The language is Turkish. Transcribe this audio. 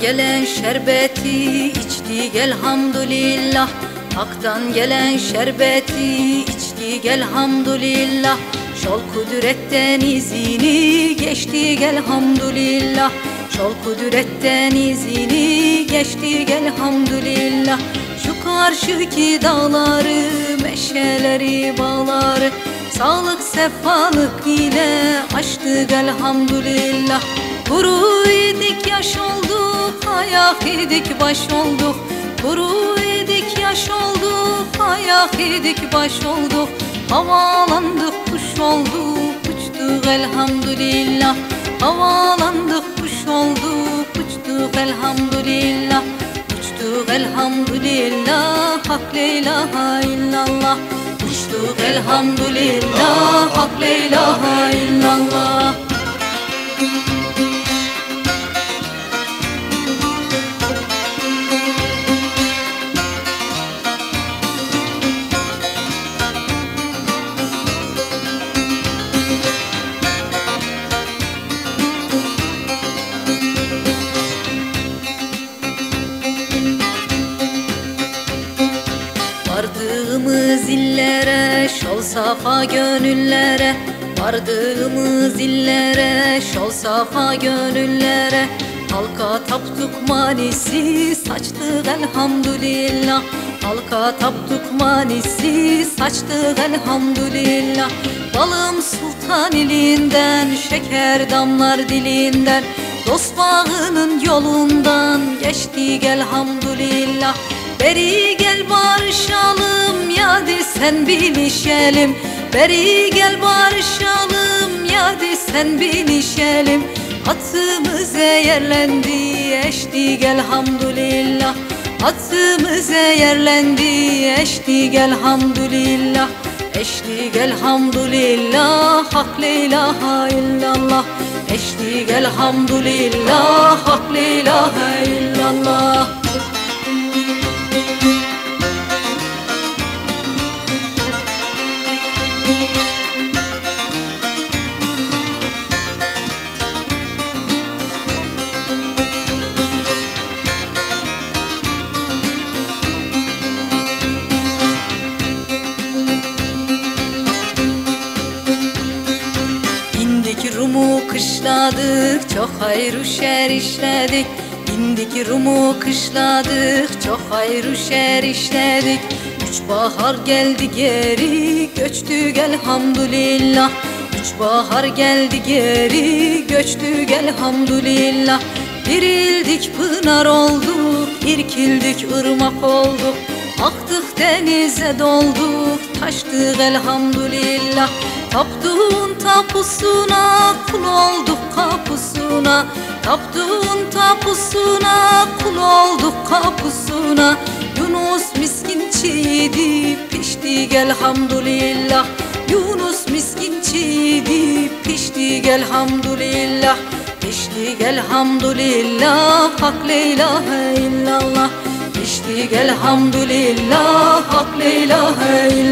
gelen şerbeti içtik elhamdülillah. Hak'tan gelen şerbeti içtik elhamdülillah. Şol kudretten izini geçtik elhamdülillah. Şol kudretten izini geçtik elhamdülillah. Şu karşıki dağları, meşeleri, bağları sağlık sefalık ile aştık elhamdülillah. Kuru idik yaş olduk, ayak idik baş olduk. Kuru idik yaş olduk, ayak idik baş olduk. Havalandık kuş olduk, uçtuk elhamdülillah. Havalandık kuş olduk, uçtuk elhamdülillah. Uçtuk elhamdülillah, hak la ilahe illallah. Uçtuk elhamdülillah, hak la ilahe illallah. Vardığımız illere, şol safa gönüllere. Vardığımız illere, şol safa gönüllere. Halka taptuk manisi, saçtık elhamdülillah. Halka taptuk manisi, saçtık elhamdülillah. Balım sultan ilinden, şeker damlar dilinden. Dost bağının yolundan geçtik elhamdülillah. Beri gel barışalım, yadi sen bilişelim. Beri gel barışalım, yadi sen bilişelim. Atımız yerlendi, eştik elhamdülillah. Atımız yerlendi, eştik elhamdülillah. Eştik elhamdülillah, hak la ilahe illallah. Eştik elhamdülillah, hak la ilahe illallah. Rum'u kışladık, çok hayır şer işledik. İndik Rum'u kışladık, çok hayır şer işledik. Üç bahar geldi geri, göçtük elhamdülillah. Üç bahar geldi geri, göçtük elhamdülillah. Dirildik pınar olduk, irkildik ırmak olduk. Aktık denize dolduk, taştık elhamdülillah. Tapduğun tapusuna, kul olduk kapusuna. Tapduğun tapusuna, kul olduk kapusuna. Yunus miskin çiğdi, piştik elhamdülillah. Yunus miskin çiğdi, piştik elhamdülillah. Piştik elhamdülillah, hak la ilahe illallah. Piştik elhamdülillah, hak la ilahe illallah.